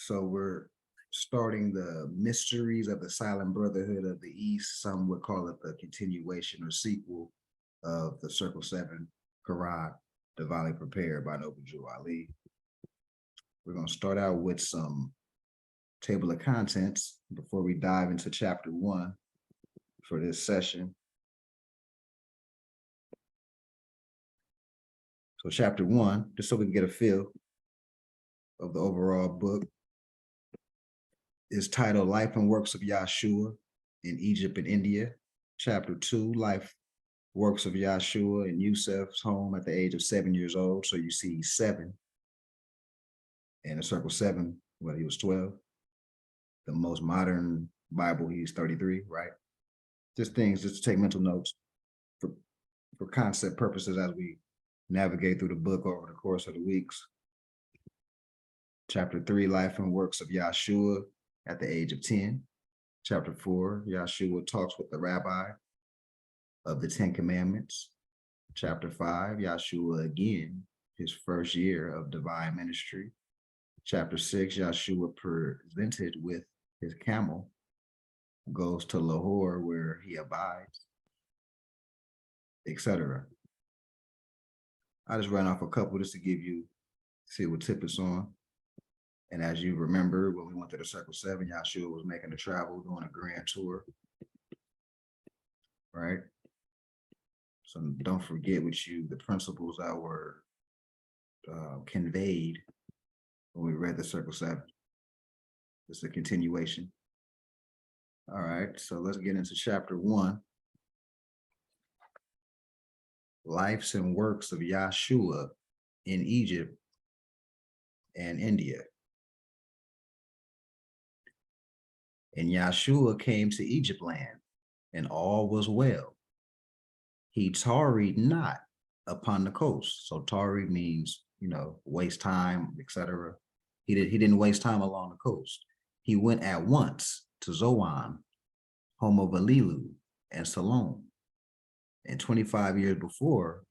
So we're starting the mysteries of the silent brotherhood of the East. Some would call it the continuation or sequel of the Circle Seven Quran, divinely prepared by Noble Jew Ali. We're going to start out with some table of contents before we dive into chapter 1 for this session. So chapter 1, just so we can get a feel of the overall book, is titled Life and Works of Yahshua in Egypt and India. Chapter 2, Life, Works of Yahshua in Yusuf's home at the age of 7 years old. So you see 7. And the Circle 7, when he was 12. The most modern Bible, he's 33, right? Just things, just to take mental notes for concept purposes as we navigate through the book over the course of the weeks. Chapter 3, Life and Works of Yahshua at the age of 10. Chapter 4, Yahshua talks with the rabbi of the 10 Commandments. Chapter 5, Yahshua again, his first year of divine ministry. Chapter 6, Yahshua presented with his camel, goes to Lahore where he abides, etc. I just ran off a couple just to give you, see what tip it's on. And as you remember, when we went to the Circle 7, Yahshua was making a travel, doing a grand tour, right? So don't forget the principles that were conveyed when we read the Circle 7. It's a continuation. All right, so let's get into chapter 1. Lives and Works of Yahshua in Egypt and India. And Yahshua came to Egypt land, and all was well. He tarried not upon the coast. So tarry means, waste time, etc. He didn't waste time along the coast. He went at once to Zoan, home of Elilu and Salome. And 25 years before,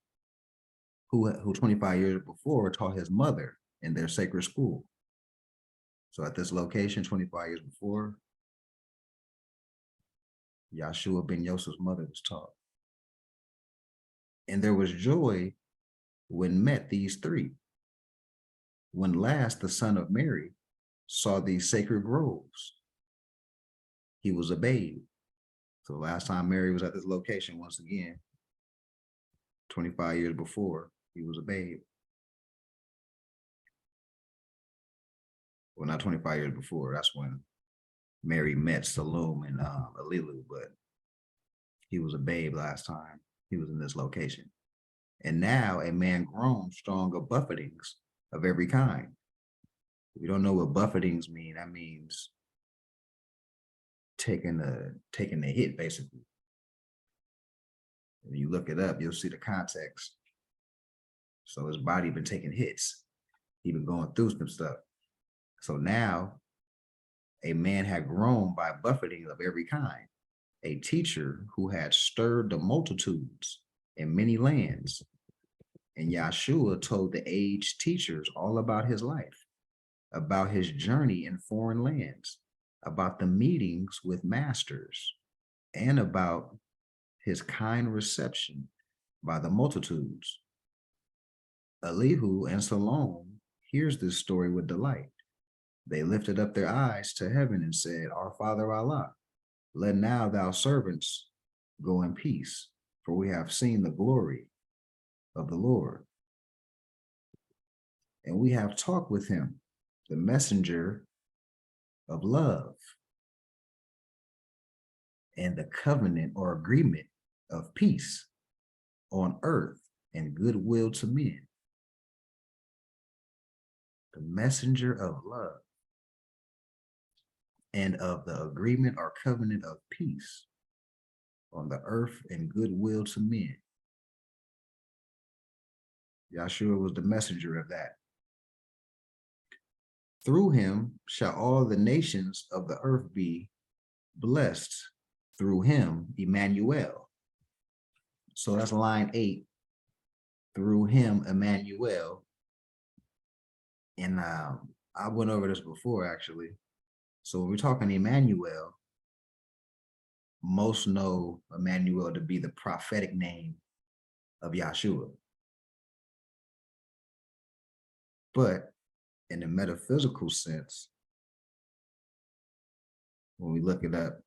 who 25 years before taught his mother in their sacred school. So at this location, 25 years before, Yahshua ben Yosef's mother was taught. And there was joy when met these three. When last the son of Mary saw these sacred groves, he was a babe. So the last time Mary was at this location, once again, 25 years before, he was a babe. Well, not 25 years before, that's when Mary met Salome and Elilu, but he was a babe last time he was in this location. And now a man grown strong of buffetings of every kind. If you don't know what buffetings mean, that means taking a hit, basically. When you look it up, you'll see the context. So his body been taking hits. He been going through some stuff. So now a man had grown by buffeting of every kind, a teacher who had stirred the multitudes in many lands. And Yahshua told the aged teachers all about his life, about his journey in foreign lands, about the meetings with masters, and about his kind reception by the multitudes. Elihu and Salome hears this story with delight. They lifted up their eyes to heaven and said, Our Father Allah, let now thou servants go in peace, for we have seen the glory of the Lord. And we have talked with him, the messenger of love, and the covenant or agreement of peace on earth and goodwill to men. The messenger of love and of the agreement or covenant of peace on the earth and goodwill to men. Yahshua was the messenger of that. Through him shall all the nations of the earth be blessed. Through him, Emmanuel. So that's line 8. Through him, Emmanuel. And I went over this before actually. So when we're talking Emmanuel, most know Emmanuel to be the prophetic name of Yahshua. But in the metaphysical sense, when we look it up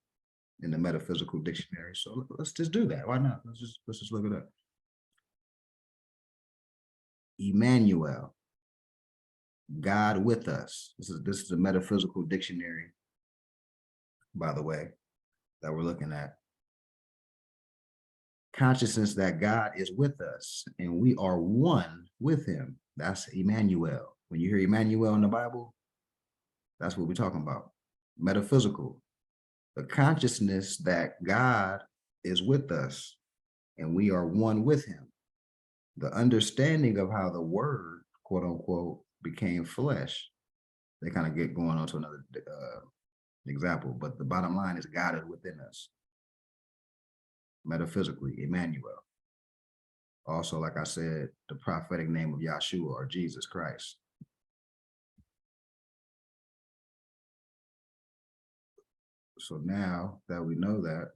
in the metaphysical dictionary, so let's just do that. Why not? Let's just look it up. Emmanuel, God with us. This is the metaphysical dictionary, by the way, that we're looking at. Consciousness that God is with us and we are one with him. That's Emmanuel. When you hear Emmanuel in the Bible, that's what we're talking about. Metaphysical. The consciousness that God is with us and we are one with him. The understanding of how the word, quote unquote, became flesh. They kind of get going on to another example, but the bottom line is God is within us. Metaphysically, Emmanuel. Also, like I said, the prophetic name of Yahshua or Jesus Christ. So now that we know that,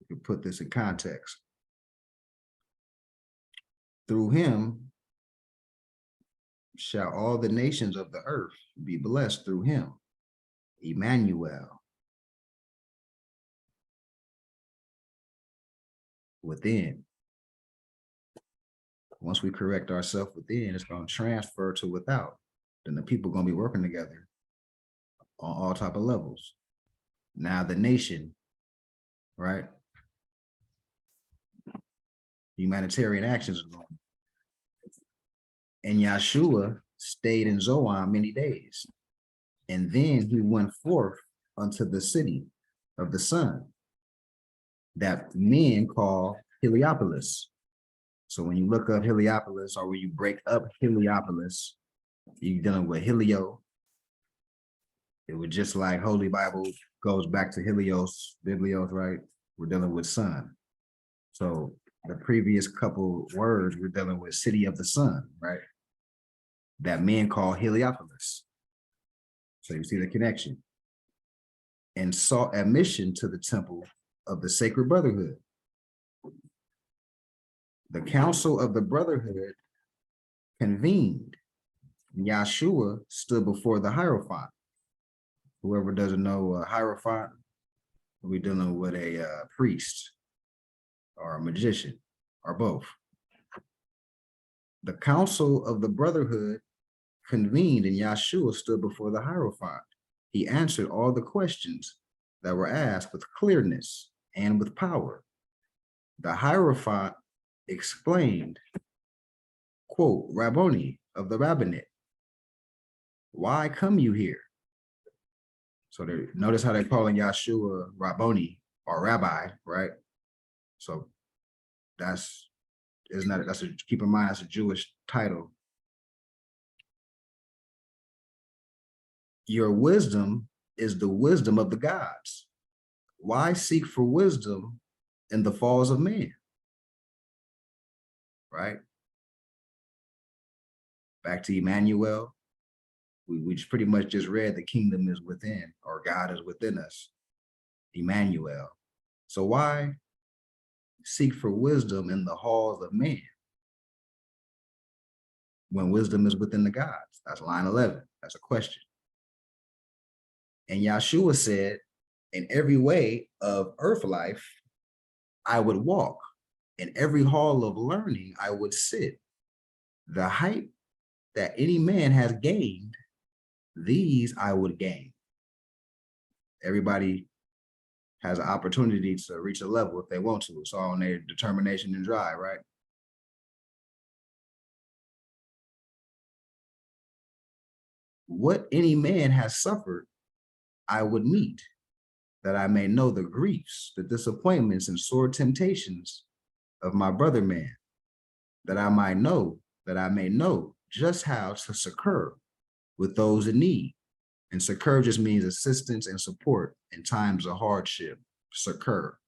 we can put this in context. Through him shall all the nations of the earth be blessed through him. Emmanuel. Within. Once we correct ourselves within, it's going to transfer to without. Then the people are going to be working together on all type of levels. Now the nation, right? Humanitarian actions are going. And Yahshua stayed in Zoan many days. And then he went forth unto the city of the sun that men call Heliopolis. So when you look up Heliopolis or when you break up Heliopolis, you're dealing with Helio. It was just like Holy Bible goes back to Helios, Biblios, right? We're dealing with sun. So the previous couple words, we're dealing with city of the sun, right? That men call Heliopolis. So you see the connection. And sought admission to the temple of the sacred brotherhood. The council of the brotherhood convened. Yahshua stood before the Hierophant. Whoever doesn't know a Hierophant, we're dealing with a priest or a magician or both. The council of the brotherhood convened and Yahshua stood before the Hierophant. He answered all the questions that were asked with clearness and with power. The Hierophant exclaimed, quote, Rabboni of the rabbinate, why come you here? So notice how they're calling Yahshua Rabboni or Rabbi, right? So keep in mind, that's a Jewish title. Your wisdom is the wisdom of the gods. Why seek for wisdom in the falls of man? Right? Back to Emmanuel. We just pretty much just read the kingdom is within, or God is within us. Emmanuel. So why seek for wisdom in the halls of man when wisdom is within the gods? That's line 11. That's a question. And Yahshua said, in every way of earth life, I would walk. In every hall of learning, I would sit. The height that any man has gained, these I would gain. Everybody has an opportunity to reach a level if they want to. It's all on their determination and drive, right? What any man has suffered, I would meet, that I may know the griefs, the disappointments, and sore temptations of my brother man, that I may know just how to succor with those in need. And succor just means assistance and support in times of hardship. Succor.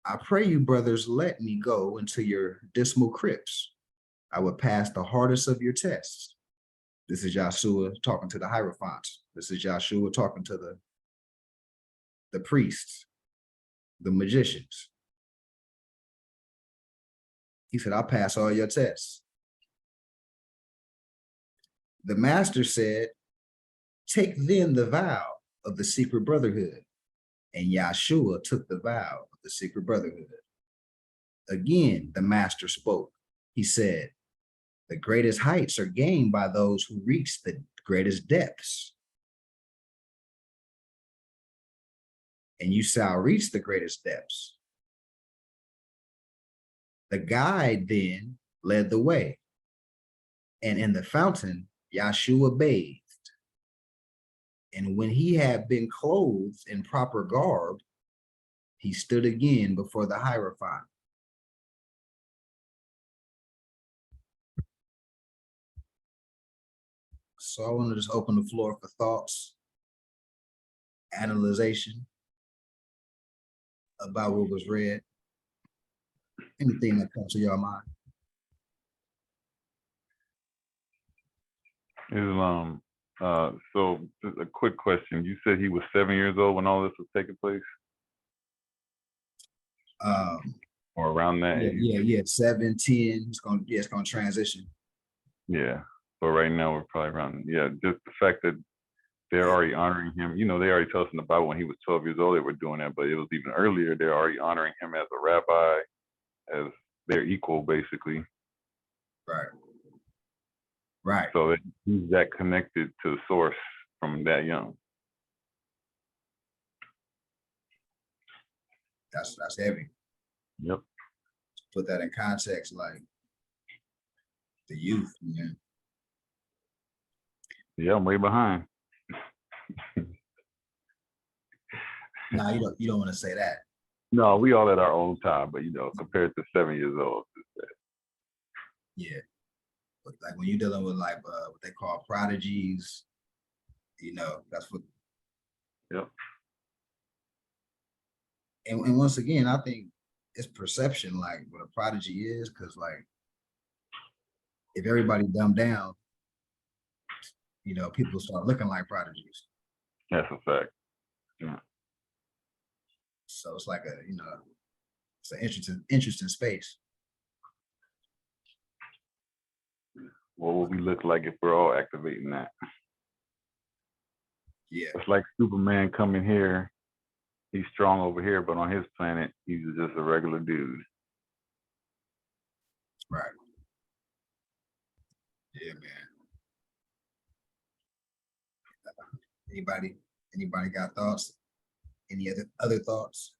I pray you, brothers, let me go into your dismal crypts. I would pass the hardest of your tests. This is Yahshua talking to the Hierophants. This is Yahshua talking to the priests, the magicians. He said, I'll pass all your tests. The master said, take then the vow of the secret brotherhood. And Yahshua took the vow of the secret brotherhood. Again, the master spoke. He said, the greatest heights are gained by those who reach the greatest depths. And you shall reach the greatest depths. The guide then led the way. And in the fountain, Yahshua bathed. And when he had been clothed in proper garb, he stood again before the Hierophant. So I want to just open the floor for thoughts, analyzation about what was read. Anything that comes to your mind. Islam. So just a quick question. You said he was 7 years old when all this was taking place? Or around that age? Yeah. 7, 10. It's gonna transition. Yeah. So right now we're probably around, just the fact that they're already honoring him. You know, they already told us in the Bible when he was 12 years old, they were doing that, but it was even earlier. They're already honoring him as a rabbi, as their equal, basically. Right. So he's that connected to the source from that young. That's heavy. Yep. Put that in context, like the youth, man. Yeah, I'm way behind. No, you don't want to say that. No, we all at our own time, but compared to 7 years old. Yeah. But like when you're dealing with like what they call prodigies, that's what. Yep. And once again, I think it's perception, like what a prodigy is, because like if everybody dumbed down, people start looking like prodigies. That's a fact. Yeah. So it's like it's an interesting space. What will we look like if we're all activating that? Yeah. It's like Superman coming here. He's strong over here, but on his planet, he's just a regular dude. Right. Yeah, man. Anybody got thoughts? Any other thoughts?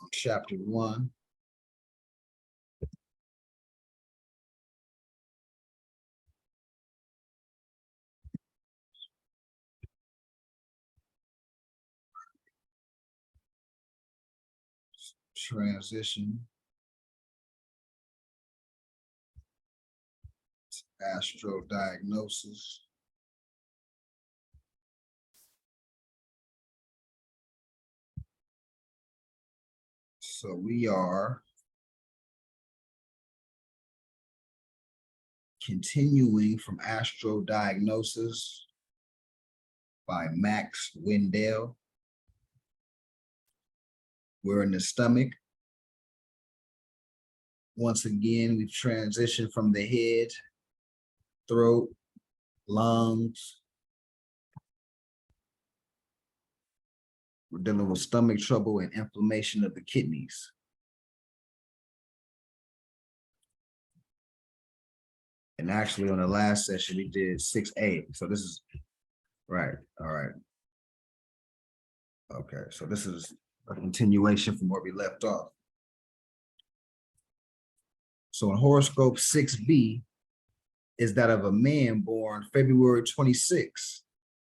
On chapter 1. Transition. Astro diagnosis. So we are continuing from Astro Diagnosis by Max Wendell. We're in the stomach. Once again, we've transitioned from the head, throat, lungs. We're dealing with stomach trouble and inflammation of the kidneys. And actually on the last session, we did 6A. So this is, right, all right. Okay, so this is a continuation from where we left off. So in horoscope 6B is that of a man born February 26,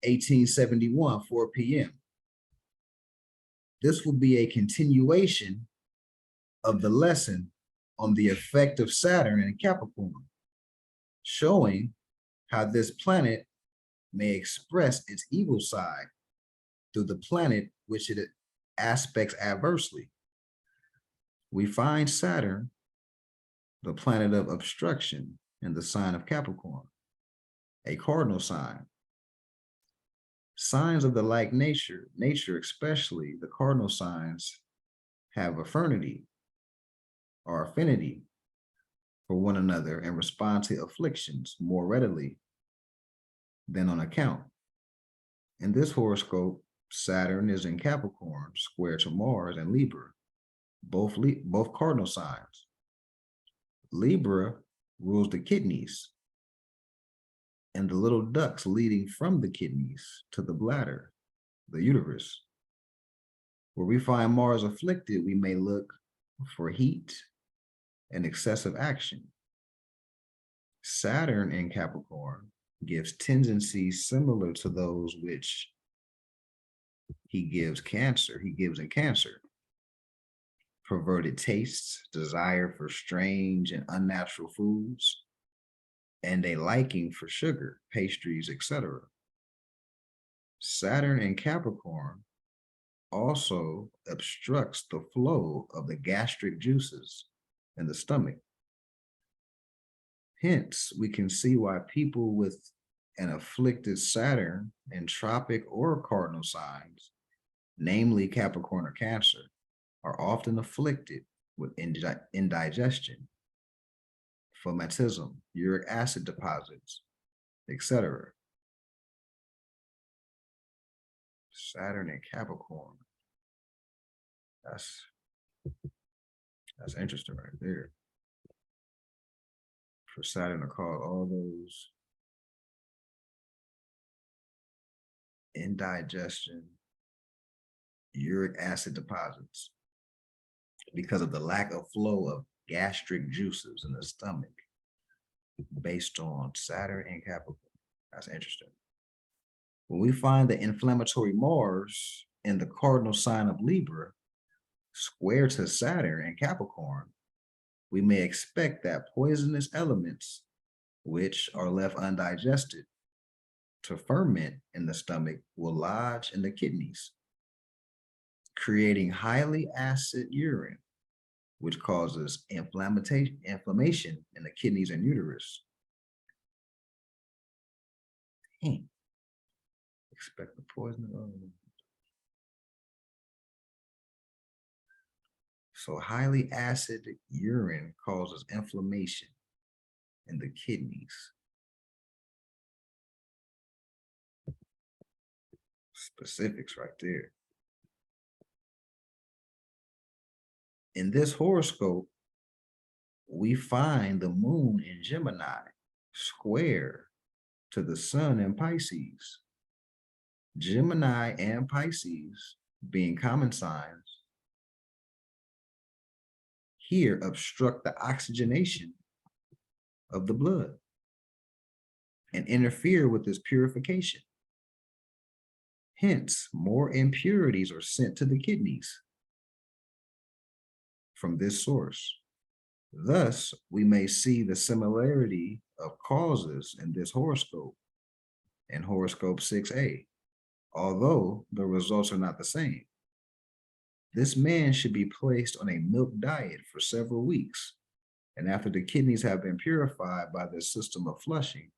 1871, 4 p.m. This will be a continuation of the lesson on the effect of Saturn in Capricorn, showing how this planet may express its evil side through the planet which it aspects adversely. We find Saturn, the planet of obstruction, in the sign of Capricorn, a cardinal sign. Signs of the like nature, especially the cardinal signs, have affinity for one another and respond to afflictions more readily than on account. In this horoscope, Saturn is in Capricorn, square to Mars and Libra, both cardinal signs. Libra rules the kidneys and the little ducts leading from the kidneys to the bladder, the uterus. Where we find Mars afflicted, we may look for heat and excessive action. Saturn in Capricorn gives tendencies similar to those which he gives in Cancer. Perverted tastes, desire for strange and unnatural foods, and a liking for sugar, pastries, etc. Saturn in Capricorn also obstructs the flow of the gastric juices in the stomach. Hence, we can see why people with an afflicted Saturn in tropic or cardinal signs, namely Capricorn or Cancer, are often afflicted with indigestion, phlegmatism, uric acid deposits, etc. Saturn and Capricorn. That's interesting right there. For Saturn to cause all those indigestion, uric acid deposits because of the lack of flow of gastric juices in the stomach based on Saturn and Capricorn. That's interesting. When we find the inflammatory Mars in the cardinal sign of Libra, square to Saturn and Capricorn, we may expect that poisonous elements, which are left undigested, to ferment in the stomach will lodge in the kidneys, creating highly acid urine, which causes inflammation in the kidneys and uterus. Expect the poison. So highly acidic urine causes inflammation in the kidneys. Specifics right there. In this horoscope, we find the moon in Gemini square to the sun in Pisces. Gemini and Pisces, being common signs, here obstruct the oxygenation of the blood and interfere with its purification. Hence, more impurities are sent to the kidneys from this source. Thus, we may see the similarity of causes in this horoscope and horoscope 6a, although the results are not the same. This man should be placed on a milk diet for several weeks, and after the kidneys have been purified by the system of flushing,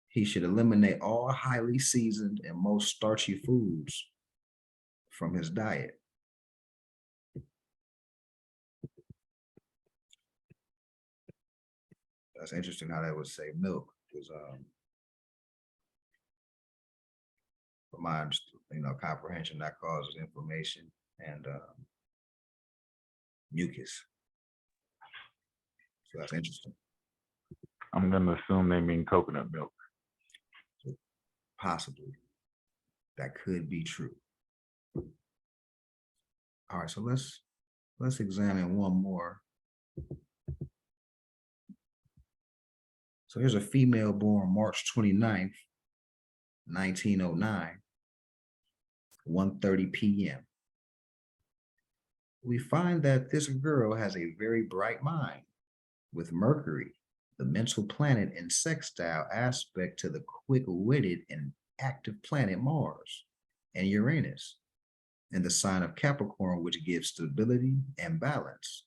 he should eliminate all highly seasoned and most starchy foods from his diet. That's interesting how that would say milk, because for my comprehension, that causes inflammation and mucus. So that's interesting. I'm gonna assume they mean coconut milk. So possibly that could be true. All right, so let's examine one more. So here's a female born March 29th, 1909, 1:30 p.m. We find that this girl has a very bright mind, with Mercury, the mental planet, in sextile aspect to the quick-witted and active planet Mars. and Uranus in the sign of Capricorn, which gives stability and balance,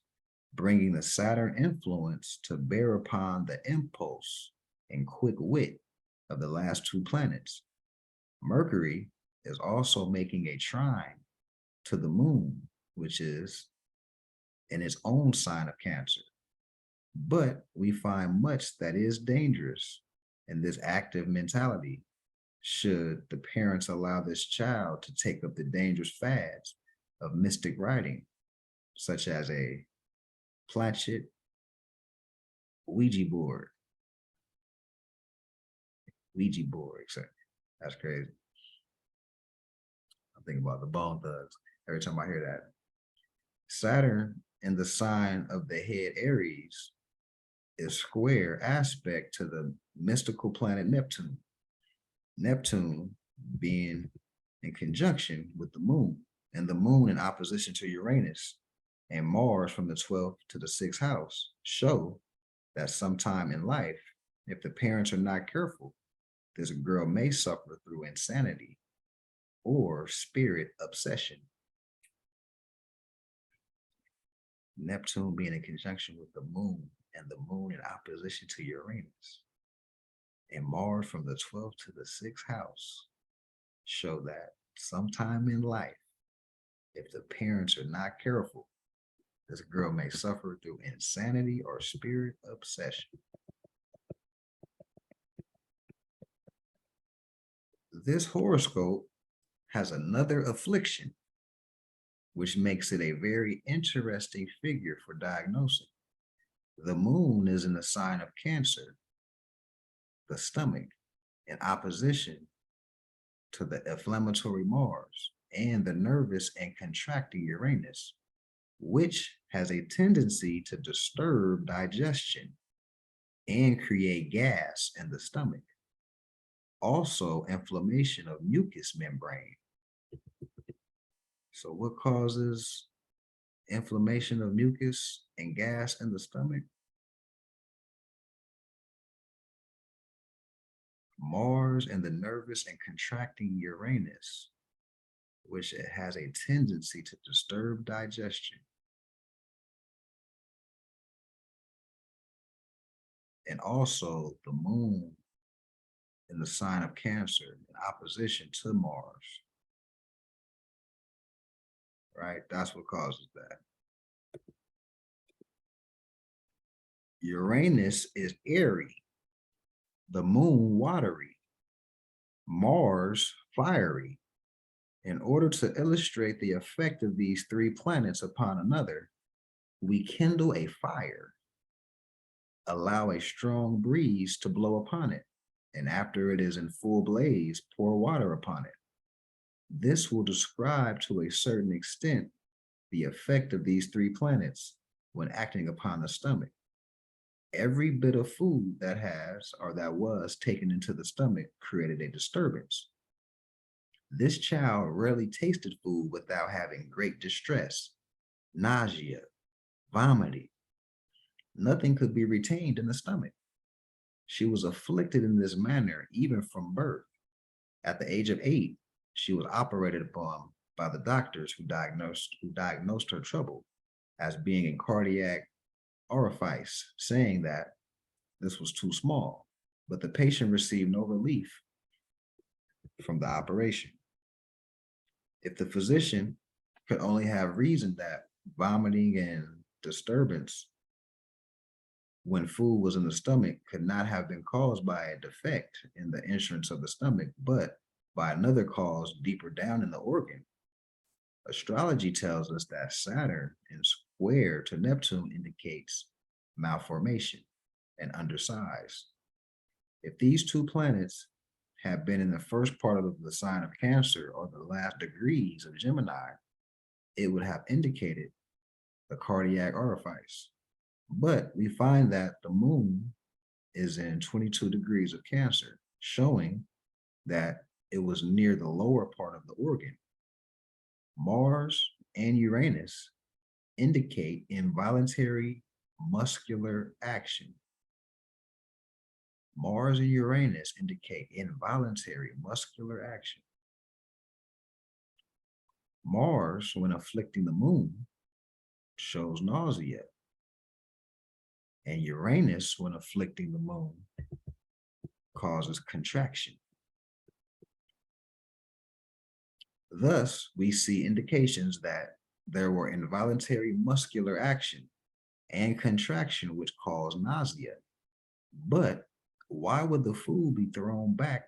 bringing the Saturn influence to bear upon the impulse and quick wit of the last two planets. Mercury is also making a trine to the moon, which is in its own sign of Cancer. But we find much that is dangerous in this active mentality should the parents allow this child to take up the dangerous fads of mystic writing, such as a planchette, Ouija board, etc. That's crazy. I'm thinking about the Bone Thugs every time I hear that. Saturn in the sign of the head Aries is square aspect to the mystical planet Neptune. Neptune being in conjunction with the moon, and the moon in opposition to Uranus and Mars from the 12th to the 6th house show that sometime in life, if the parents are not careful, this girl may suffer through insanity or spirit obsession. Neptune being in conjunction with the moon and the moon in opposition to Uranus and Mars from the 12th to the 6th house show that sometime in life, if the parents are not careful, this girl may suffer through insanity or spirit obsession. This horoscope has another affliction, which makes it a very interesting figure for diagnosing. The moon is in the sign of Cancer, the stomach, in opposition to the inflammatory Mars and the nervous and contracting Uranus, which has a tendency to disturb digestion and create gas in the stomach. Also, inflammation of mucous membrane. So what causes inflammation of mucus and gas in the stomach? Mars and the nervous and contracting Uranus, which it has a tendency to disturb digestion. And also the moon in the sign of Cancer in opposition to Mars. Right? That's what causes that. Uranus is airy, the moon watery, Mars fiery. In order to illustrate the effect of these three planets upon another, we kindle a fire, allow a strong breeze to blow upon it, and after it is in full blaze, pour water upon it. This will describe to a certain extent the effect of these three planets when acting upon the stomach. Every bit of food that has or that was taken into the stomach created a disturbance. This child rarely tasted food without having great distress, nausea, vomiting. Nothing could be retained in the stomach. She was afflicted in this manner even from birth. At the age of 8, she was operated upon by the doctors who diagnosed her trouble as being a cardiac orifice, saying that this was too small, but the patient received no relief from the operation. If the physician could only have reasoned that vomiting and disturbance when food was in the stomach could not have been caused by a defect in the entrance of the stomach, but by another cause deeper down in the organ. Astrology tells us that Saturn in square to Neptune indicates malformation and undersize. If these two planets have been in the first part of the sign of Cancer or the last degrees of Gemini, it would have indicated the cardiac orifice. But we find that the moon is in 22 degrees of Cancer, showing that it was near the lower part of the organ. Mars and Uranus indicate involuntary muscular action. Mars and Uranus indicate involuntary muscular action. Mars, when afflicting the moon, shows nausea. And Uranus, when afflicting the moon, causes contraction. Thus, we see indications that there were involuntary muscular action and contraction which cause nausea. But why would the food be thrown back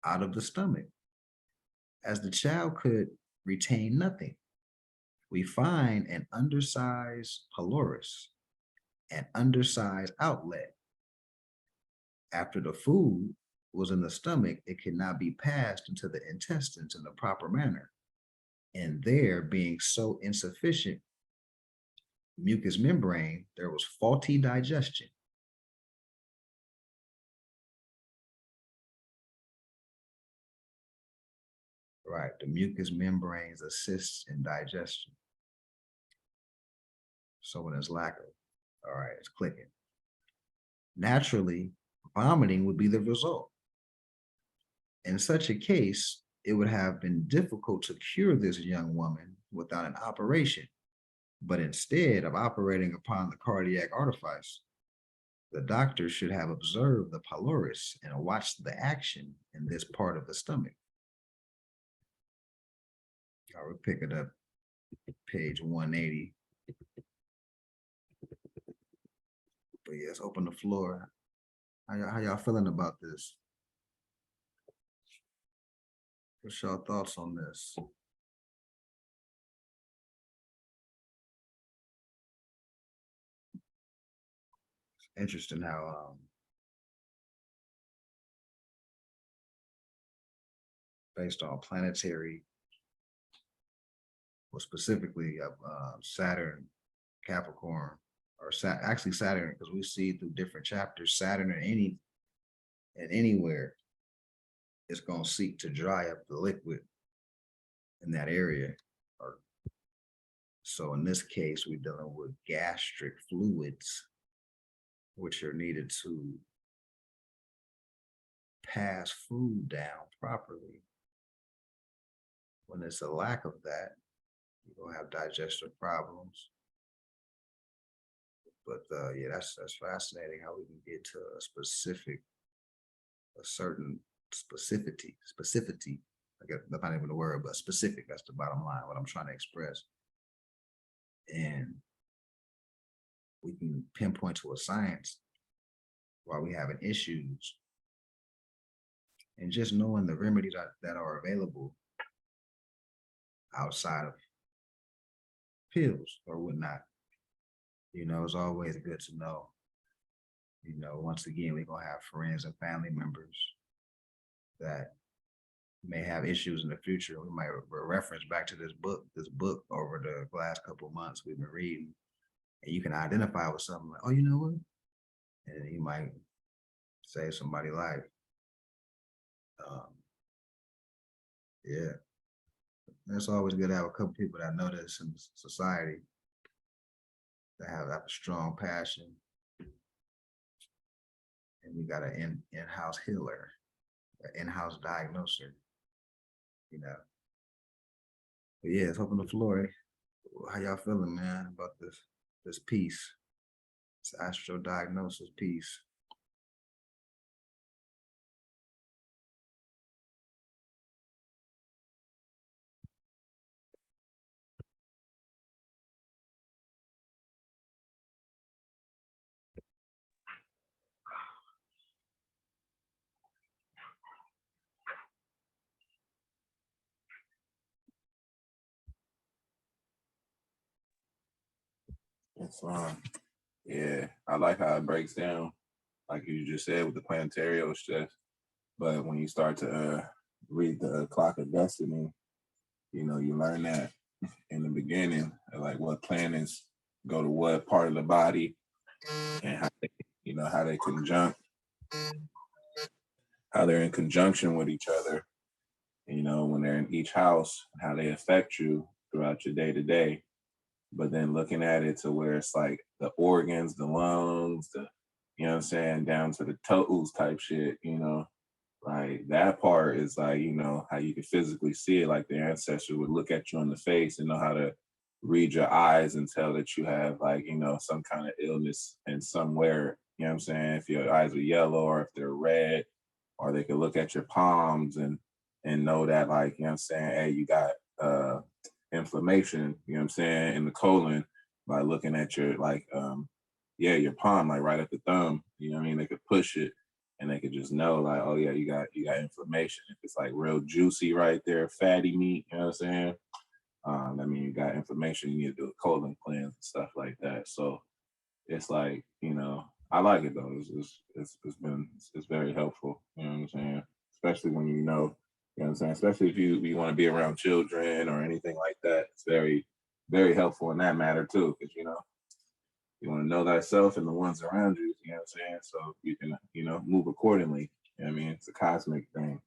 out of the stomach, as the child could retain nothing? We find an undersized pylorus, an undersized outlet. After the food was in the stomach, it could not be passed into the intestines in the proper manner. And there being so insufficient mucous membrane, there was faulty digestion. Right, the mucous membranes assists in digestion. So when there's lack of, all right, it's clicking. Naturally, vomiting would be the result. In such a case, it would have been difficult to cure this young woman without an operation. But instead of operating upon the cardiac artifice, the doctor should have observed the pylorus and watched the action in this part of the stomach. I will pick it up, page 180. But yeah, let's open the floor. How y'all feeling about this? What's your thoughts on this? Interesting how based on planetary, well, specifically Saturn, Capricorn, or actually Saturn, because we see through different chapters, Saturn and anywhere is going to seek to dry up the liquid in that area. Or so in this case, we're dealing with gastric fluids, which are needed to pass food down properly. When there's a lack of that, you're gonna have digestive problems. But yeah, that's fascinating how we can get to a certain specificity. I guess that's not even a word, but specific. That's the bottom line. What I'm trying to express, and we can pinpoint to a science why we having issues, and just knowing the remedies that are available outside of pills or whatnot. You know, it's always good to know. You know, once again, we're gonna have friends and family members that may have issues in the future. We might reference back to this book over the last couple of months we've been reading, and you can identify with something like, oh, you know what? And you might save somebody's life. Yeah, it's always good to have a couple people that know this in society that have a strong passion. And we got an in-house healer, an in-house diagnoser, you know. But yeah, it's open the floor. How y'all feeling, man, about this piece, this astro diagnosis piece? It's yeah, I like how it breaks down, like you just said with the planetary stuff. But when you start to read the clock of destiny, you know, you learn that in the beginning, like what planets go to what part of the body, and how they, you know, how they're in conjunction with each other. You know, when they're in each house, how they affect you throughout your day to day. But then looking at it to where it's like the organs, the lungs, you know what I'm saying, down to the toes type shit, you know, Like that part is like, you know, how you can physically see it, like the ancestor would look at you in the face and know how to read your eyes and tell that you have like, you know, some kind of illness and somewhere, you know what I'm saying? If your eyes are yellow or if they're red, or they could look at your palms and know that like, you know what I'm saying, hey, you got inflammation, you know what I'm saying, in the colon by looking at your like yeah, your palm, like right at the thumb, you know what I mean? They could push it and they could just know like, oh yeah, you got inflammation. If it's like real juicy right there, fatty meat, you know what I'm saying? I mean, you got inflammation, you need to do a colon cleanse and stuff like that. So it's like, you know, I like it though. It's very helpful, you know what I'm saying? Especially when you know what I'm saying? Especially if you want to be around children or anything like that. It's very, very helpful in that matter too, because you know, you want to know thyself and the ones around you know what I'm saying? So you can, you know, move accordingly. You know what I mean? It's a cosmic thing.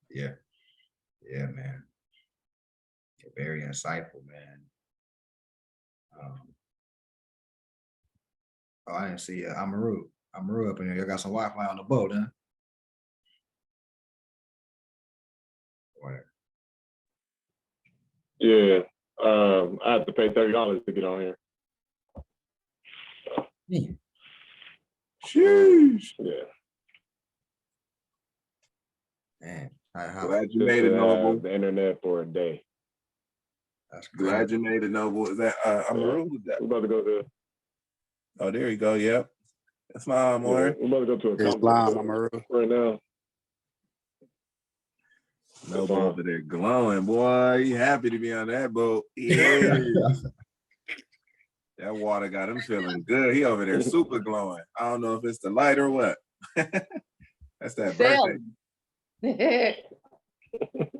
Yeah. Yeah, man. Very insightful, man. Oh, I didn't see Amaru. Amaru up in there. You got some Wi-Fi on the boat, huh? Whatever. Yeah. I have to pay $30 to get on here. Yeah. Sheesh. Yeah. Man, how Glad you Just made it, to Noble. have the internet for a day. that's Glad crazy. you made it, Noble. Is that Amaru? We're about to go to. Oh, there you go. Yep. That's my Yeah, more. we're about to go to a Islam, conference Amaru. right now. Noble over there glowing, boy. He happy to be on that boat. Yeah. That water got him feeling good. He over there super glowing. I don't know if it's the light or what. That's that birthday.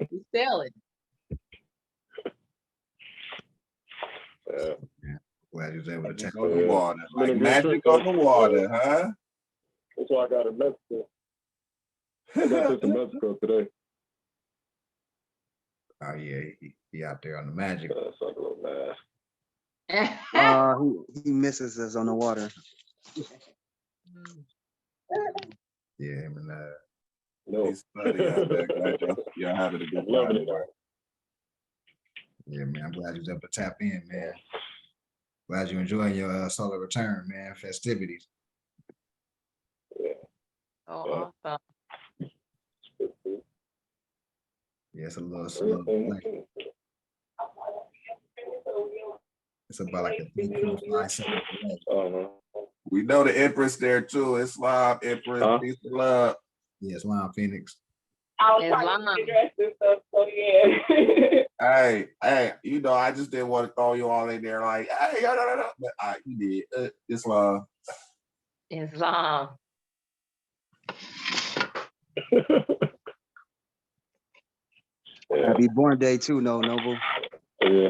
He's sailing. Yeah. Glad you was able to check. Magic on the water. It's been a Like good magic trip, on though. the water, huh? That's why I got in Mexico. I got this in Mexico today. Oh yeah, he out there on the magic. It's like a little mad. He misses us on the water. Yeah, him and No. He's funny. I bet. Glad y'all having a good Loving time it. there. yeah, man. I'm glad you was able to tap in, man. Glad you enjoying your solar return, man. Festivities. Oh, awesome. Yeah, it's a little like, it's about like a 3.5 second delay. We know the Empress there too. Islam, Empress, Huh? peace and love. Yeah, Islam Phoenix. I was trying Islam. to get dressed and stuff, so yeah. Hey, you know, I just didn't want to throw you all in there like, hey, no. But you did. Islam. Islam. Yeah. Happy born day too, Noble. Yeah.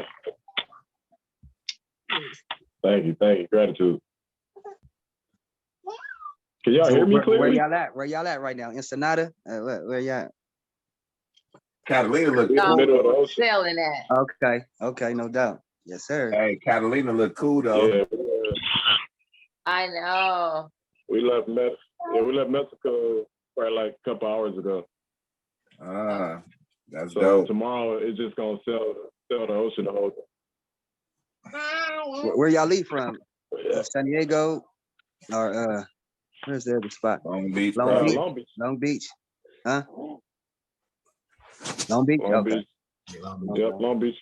Thank you. Gratitude. Can y'all hear me Where clearly? y'all at? Where y'all at right now? Ensenada? Where y'all at? Catalina look In the cool. middle of the Though. ocean. Sailing at. Okay, no doubt. Yes, sir. Hey, Catalina look cool though. Yeah. I know. We left Mexico probably like a couple hours ago. That's So dope. tomorrow it's just gonna sail the ocean the whole day. Where y'all leave from? Yeah. San Diego or where's the other spot? Long Beach, Long probably. Beach. Long Beach. Long Beach. Huh? Long Beach? Long Okay. Beach. Yeah, Long Beach. Yep, Long Beach.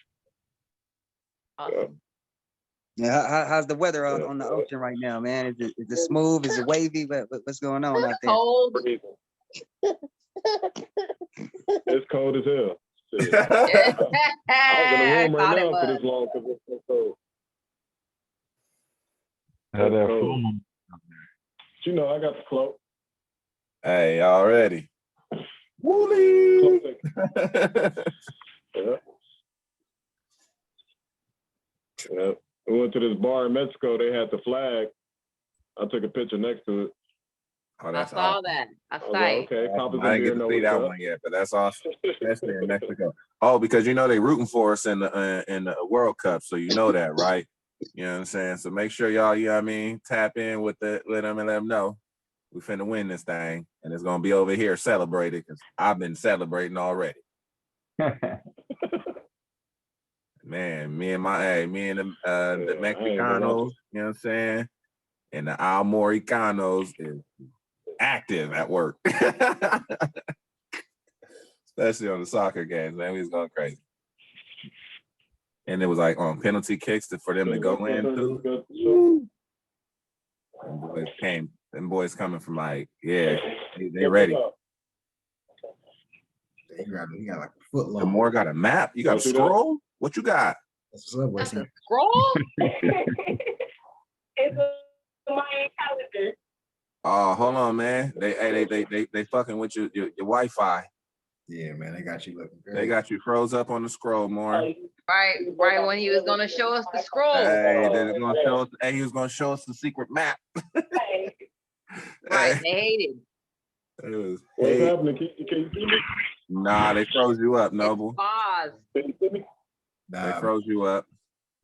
Awesome. Yeah, how's the weather Yeah. on the ocean right now, man? Is it smooth? Is it wavy? What's going on out there? Cold. Freezing. It's cold as hell. Shit. I I was in the room right thought it now for was. this long because it's so cold. How that cold. fool? But you know, I got the cloak. Hey, already. Wooly. Yeah. Yeah. We went to this bar in Mexico. They had the flag. I took a picture next to it. Oh, I that's saw awesome. that. I I was saw like, it. okay, Papa's I didn't get to see that one yet, but that's awesome. Especially in Mexico. Oh, because you know they rooting for us in the World Cup, so you know that, right? You know what I'm saying? So make sure y'all, you know what I mean, tap in with them and let them know we finna win this thing. And and it's gonna be over here celebrated because I've been celebrating already. Man, me and the Mexicanos, you know what I'm saying, and the Almoricanos is active at work, especially on the soccer games. Man, we was going crazy, and it was like on penalty kicks for them to go in too. And boys coming from like, yeah, they ready. He got like a foot long. The more got a map. You got a scroll. What you got? That's a Subway. That's a scroll? It's a Mayan calendar. Oh, hold on, man. They fucking with your Wi-Fi. Yeah, man, they got you looking great. They got you froze up on the scroll more. Right when he was gonna show us the scroll. Hey, they're gonna show us. Hey, he was gonna show us the secret map. Right, they hated. It was. What's Hey, happening? Can you see me? nah, they froze you up, Noble. Pause. Can you see me? They froze you up,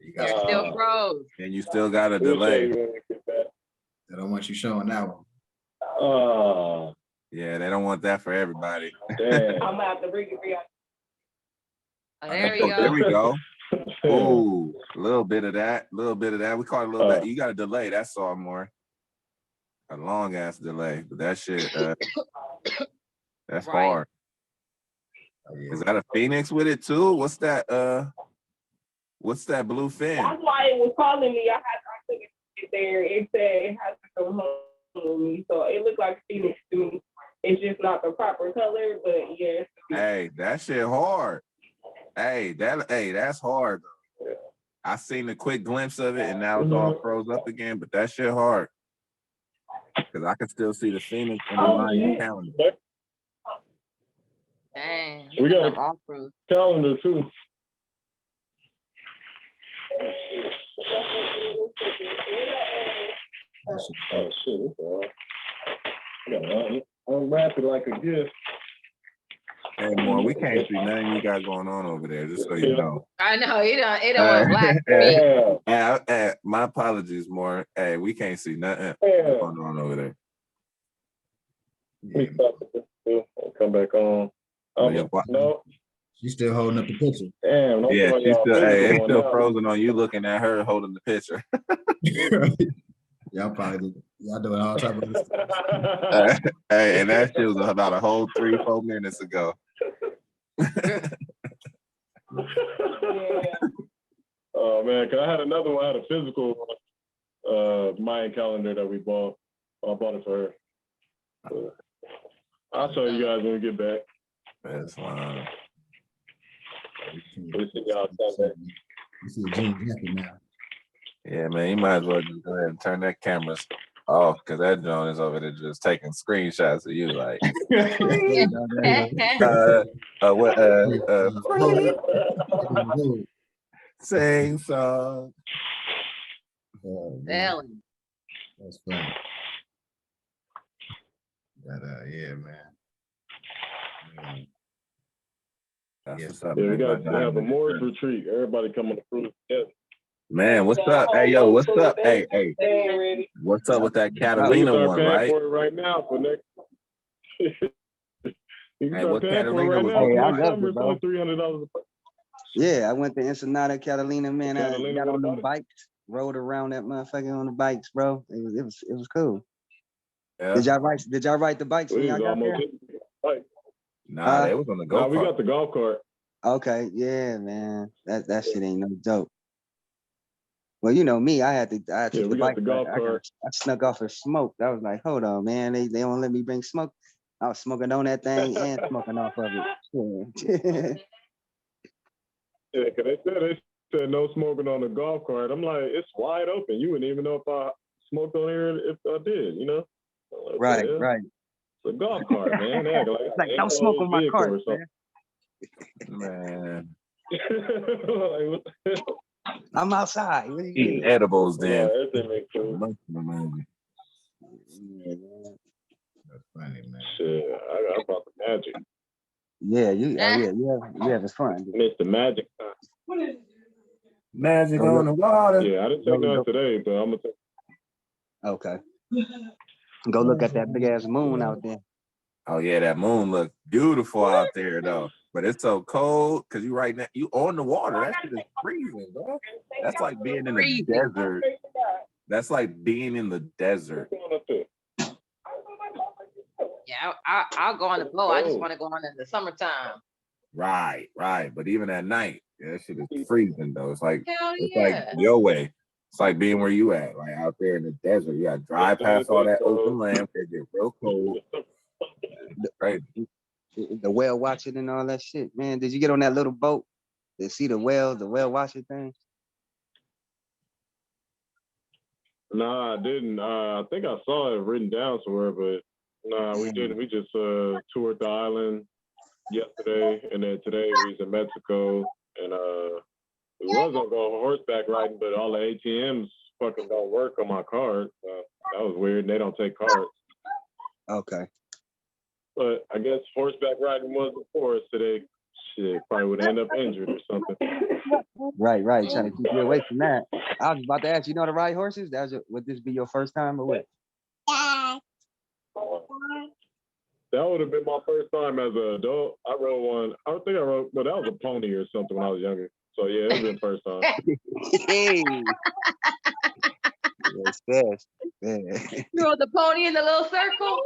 You They're got, still froze. and you still got a We'll show delay. you when we get back. they don't want you showing that one. Yeah, they don't want that for everybody. Damn. I'm about to bring it for y'all. Oh, there we There go. we go. Ooh, a little bit of that. We call it a little bit. You got a delay. That's all more. A long ass delay, but that shit, that's Right. hard. Oh, yeah. Is that a Phoenix with it too? What's that blue fin? That's why it was calling me. I couldn't get there. It said it has to come home with me. So it looked like Phoenix to me. It's just not the proper color, but yeah. Hey, that shit hard. Hey, that's hard. I seen a quick glimpse of it and now it's all froze up again, but that shit hard. Cause I can still see the Phoenix in the Mayan calendar. Dang. We got some off-road. calendar too. Oh shit, it's all right. I gotta unwrap it like a gift. Hey, more, we can't see nothing you got going on over there, just so you know. I know, it don't went black for me. Yeah. My apologies, more. Hey, we can't see nothing Yeah. going on over there. Let me stop it too and come back on. No. She's still holding up the picture. Damn. No, Yeah, she's still, it's still now. frozen on you looking at her holding the picture. Y'all doing all type of stuff. Hey, and that shit was about a whole 3-4 minutes ago. Oh man, cause I had another one. I had a physical Mayan calendar that we bought. I bought it for her. I'll show you guys when we get back. That's fine. We'll see y'all Sunday. You see Gene happy now. Yeah, man, you might as well just go ahead and turn that camera off because that drone is over there just taking screenshots of you like sing song. Selling. That's funny. But yeah, man. That's Yes. what's up, Yeah, we man. got to have a Morris retreat. Everybody come on the cruise together. Man, what's up? Hey, yo, what's up? Hey, what's up with that You Catalina can start one, paying right? for it right now for next. You can Hey, start what paying for it Catalina right was now. Hey, For I next loved summer, it, it's bro. only $300 a person. Yeah, I went to Ensenada, Catalina, man. Catalina, I got what on about them it? bikes, rode around that motherfucker on the bikes, bro. It was cool. Yeah. Did y'all ride the bikes when We y'all was got almost there? like, Nah, they was on the nah, we go-kart. got the golf cart. Okay, yeah, man. That shit ain't no joke. Well, you know me, I took Yeah, the we got bike. the golf cart. I snuck off and smoked. I was like, hold on, man. They don't let me bring smoke. I was smoking on that thing and smoking off of it. Yeah, because they said no smoking on the golf cart. I'm like, it's wide open. You wouldn't even know if I smoked on here if I did, you know? Like, Right, yeah, right. it's a golf cart, man. They act It's like, ain't don't no smoke on my vehicle cart, or something. Man, Like, I'm outside. What do you eating mean? edibles nah, then. everything makes sense. Yeah, man. That's funny, man. Shit, I brought the magic. Yeah, you have his fun. Dude. Missed the magic. Magic Go on the water. Yeah, I didn't take none today, but I'm gonna take. Okay. Go look at that big ass moon out there. Oh yeah, that moon look beautiful out there though. But it's so cold because you right now you on the water. That shit is freezing, bro. That's like being in the Freezing. desert. That's like being in the desert. Yeah, I'll go on the boat. I just want to go on in the summertime. Right. But even at night, yeah, that shit is freezing though. It's like Hell like yeah. your way. It's like being where you at, like out there in the desert. You gotta drive past all that open land. It get real cold. Right. The whale watching and all that shit, man. Did you get on that little boat to see the whale watching thing? Nah, I didn't. I think I saw it written down somewhere, but nah, we didn't. We just toured the island yesterday, and then today we was in Mexico, and we was gonna go horseback riding, but all the ATMs fucking don't work on my card. So that was weird. And they don't take cards. Okay. But I guess horseback riding wasn't for us today. Shit, probably would end up injured or something. Right. Trying to keep you away from that. I was about to ask, you know how to ride horses? Would this be your first time or what? That would have been my first time as an adult. I rode one. I don't think I rode, but that was a pony or something when I was younger. So yeah, it was been first time. Hey. Yes, yes. Yeah. You rode the pony in the little circle?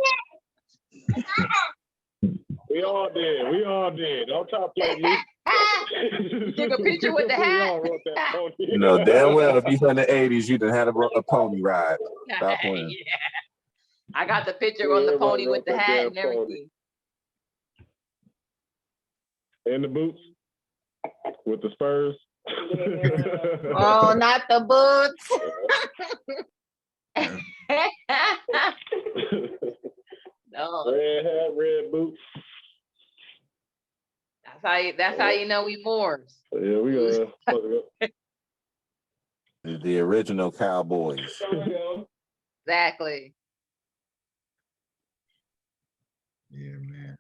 We all did. Don't try to play me. Took a picture with the We hat. all rode that pony. You know damn well if you in the 80s, you done had a pony ride. Stop playing. Yeah. I got the picture on the pony with the hat and everything. And the boots with the spurs. Oh, not the boots. No, Red hat, red boots. that's how you know we Moors. Yeah, we The original cowboys. Exactly. Yeah, man.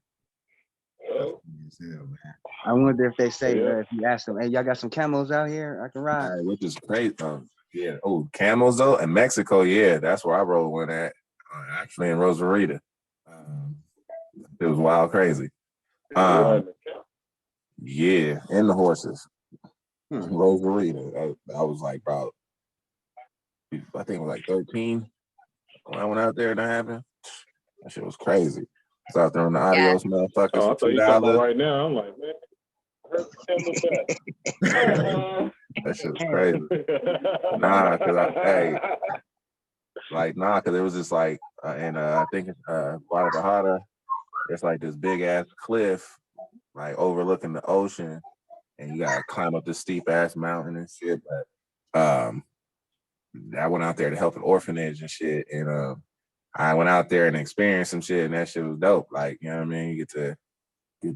That's funny as hell, man. I wonder if they say, if you ask them, hey, y'all got some camels out here? I can ride. Right, which is crazy. Yeah. Oh, camels though, in Mexico. Yeah, that's where I rode one at. Actually, in Rosarita. It was wild, crazy. Yeah, and the horses. Rosarita. I was like about, I think it was like 13 when I went out there and that happened. That shit was crazy. I was out there on the adios motherfuckers. Oh, I thought you talking about right now. I'm like, man, that shit was crazy. Cause it was just like, I think Guadalajara, it's like this big ass cliff, like overlooking the ocean, and you gotta climb up this steep ass mountain and shit. But I went out there to help an orphanage and shit, and I went out there and experienced some shit, and that shit was dope. Like, you know what I mean? You get to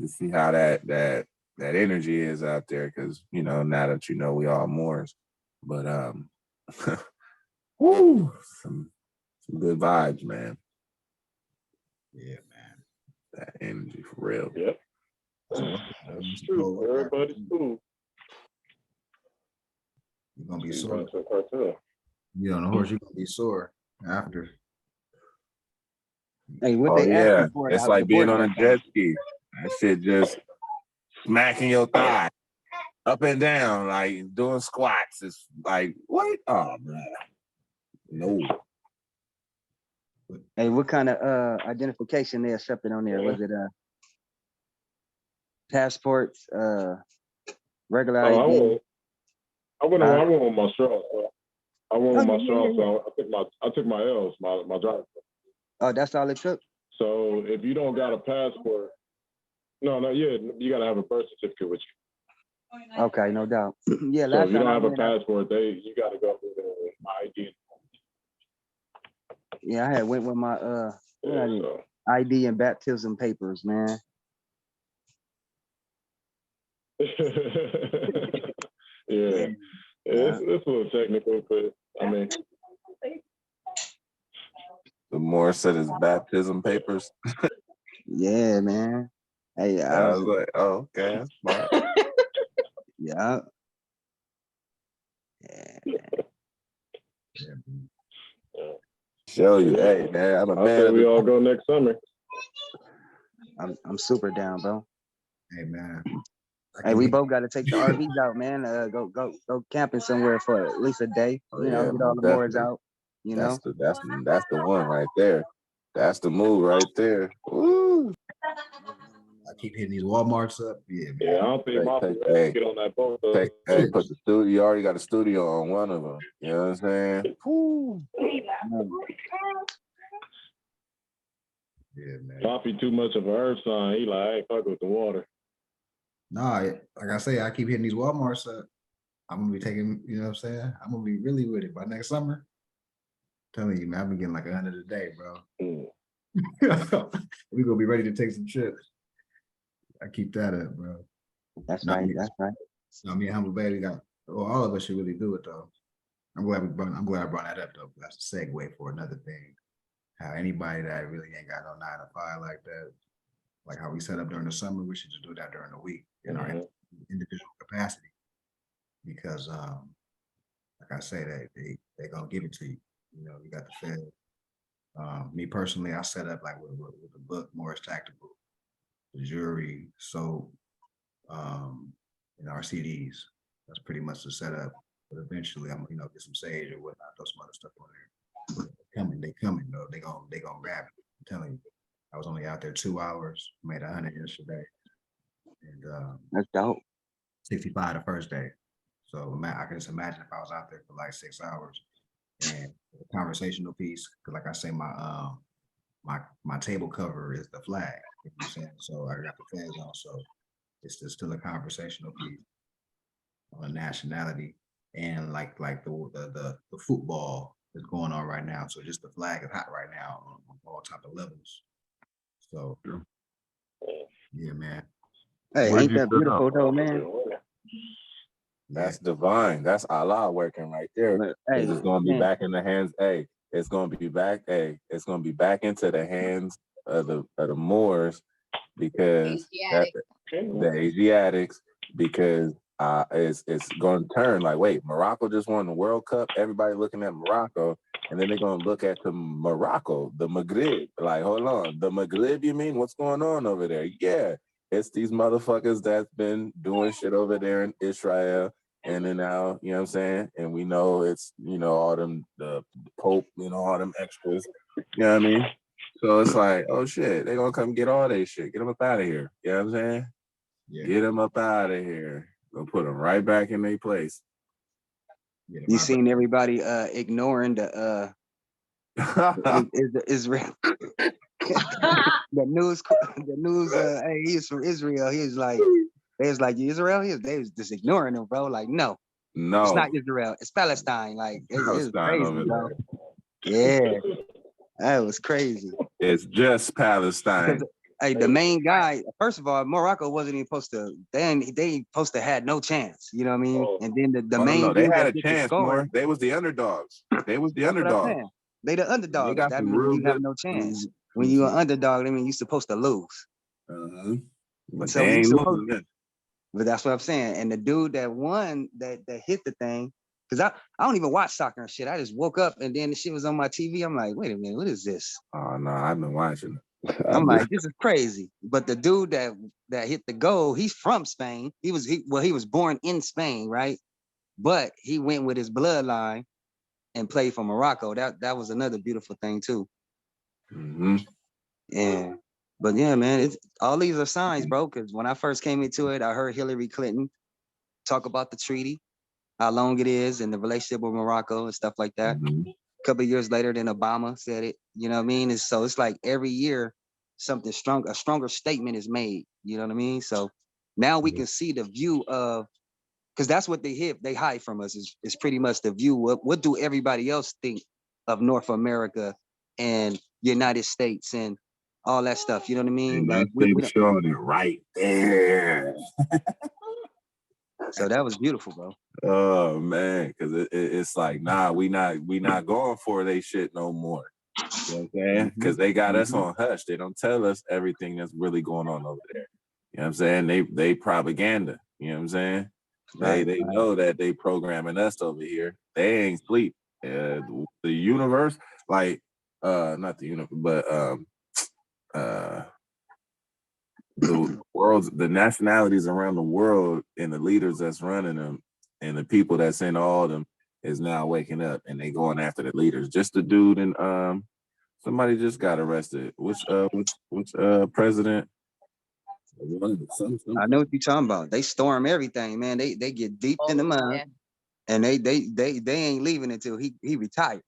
see how that energy is out there, because you know, now that you know we all Moors. But woo, some good vibes, man. Yeah, man. That energy for real. Yep. That's true. Everybody's cool. You're gonna be sore. You on the horse, you're gonna be sore after. Hey, what they asking for? It's like being on a jet ski. That shit just smacking your thigh up and down, like doing squats. It's like, what? Oh man. No. Hey, what kind of identification they accepted on there? Was it passports, regular ID? I went with my straw. I went with my straw, so I took my L's, my driver's. Oh, that's all it took? So if you don't got a passport, you gotta have a birth certificate with you. Okay, no doubt. Yeah, so if you don't have a passport, you gotta go with my ID. Yeah, I had went with my ID and baptism papers, man. Yeah. It's a little technical, but I mean, the more said his baptism papers. Yeah, man. Hey, I was like, oh, okay, that's smart. Yeah. Show you, hey man, I'm a man. We all go next summer. I'm super down, bro. Hey man. Hey, we both got to take the RVs out, man. Go camping somewhere for at least a day. Oh, You know, yeah, get all most the boards definitely. out. You know, That's the one right there. That's the move right there. Woo. I keep hitting these Walmarts up. Yeah, man. Yeah, I don't think my Hey, friends get on that boat. Though. put the studio. You already got a studio on one of them. You know what I'm saying? Woo. Yeah, man. Poppy too much of an earth sign. He like, hey, fuck with the water. Nah, like I say, I keep hitting these Walmarts up. I'm gonna be taking, you know what I'm saying? I'm gonna be really with it by next summer. Telling you, man, I've been getting like 100 a day, bro. We're gonna be ready to take some trips. I keep that up, bro. that's Now, right. That's right. now me and Humble Baby got, well, all of us should really do it though. I'm glad I brought that up though. That's a segue for another thing. How anybody that really ain't got no 9 to 5 like that, like how we set up during the summer, we should just do that during the week in our individual capacity. Because like I say, they gonna give it to you. You know, you got the Fed. Me personally, I set up like with the book, Morris Tactical, the jewelry, soap, and our CDs. That's pretty much the setup. But eventually, I'm gonna get some sage or whatnot, throw some other stuff on there. They coming though. They gonna grab it. I'm telling you. I was only out there 2 hours, made 100 yesterday, and That's dope. 65 the first day. So I can just imagine if I was out there for like 6 hours, and the conversational piece, because like I say, my table cover is the flag. You know what I'm saying? So I got the flags on, so it's still a conversational piece on nationality, and like the football is going on right now. So just the flag is hot right now on all type of levels. So yeah, man. Hey, Where'd ain't you that set up? beautiful though, man? That's divine. That's Allah working right there. Hey, It's gonna be man. back in the hands. Hey, it's gonna be back. Hey, it's gonna be back into the hands of the Moors because the Asiatics, because it's going to turn like, wait, Morocco just won the World Cup. Everybody looking at Morocco, and then they're gonna look at the Morocco, the Maghreb. Like, hold on, the Maghreb? You mean what's going on over there? Yeah, it's these motherfuckers that's been doing shit over there in Israel. And then now, you know what I'm saying? And we know it's, all them, the Pope, all them extras. You know what I mean? So it's like, oh shit, they gonna come get all their shit. Get them up out of here. You know what I'm saying? Yeah. Get them up out of here. Gonna put them right back in their place. You seen everybody ignoring the Israel. the news, hey, he's from Israel. He was like, they was like, Israel? They was just ignoring him, bro. Like, no, it's not Israel. It's Palestine. Like, it's crazy, bro. Yeah, that was crazy. It's just Palestine. Because, hey, the main guy, first of all, Morocco wasn't even supposed to, they supposed to had no chance. You know what I mean? And then the main they dude had that a chance more. They was the underdogs. They was the underdogs. They the underdogs. They got that some means real you have good. no chance. When you're an underdog, I mean, you're supposed to lose. But so they ain't supposed, losing it. But that's what I'm saying. And the dude that won, that hit the thing, because I don't even watch soccer and shit. I just woke up and then the shit was on my TV. I'm like, wait a minute, what is this? Oh no, I've been watching it. I'm like, this is crazy. But the dude that hit the goal, he's from Spain. He was born in Spain, right? But he went with his bloodline and played for Morocco. That was another beautiful thing too. Yeah. But yeah, man, all these are signs, bro. Because when I first came into it, I heard Hillary Clinton talk about the treaty, how long it is, and the relationship with Morocco and stuff like that. A couple of years later, then Obama said it. You know what I mean? And so it's like every year, a stronger statement is made. You know what I mean? So now we can see the view of, because that's what they hide from us is pretty much the view. What do everybody else think of North America and United States and all that stuff? You know what I mean? Like we showing it right there. So that was beautiful, bro. Oh man, because it's like, nah, we not going for they shit no more. You know what I'm saying? Because they got us on hush. They don't tell us everything that's really going on over there. You know what I'm saying? They propaganda. You know what I'm saying? They know that they programming us over here. They ain't sleep. The universe, like not the universe, but the nationalities around the world and the leaders that's running them and the people that's in all of them is now waking up and they going after the leaders. Just the dude and somebody just got arrested. Which president? I know what you're talking about. They storm everything, man. They get deep in the mud, Yeah. and they ain't leaving until he retired.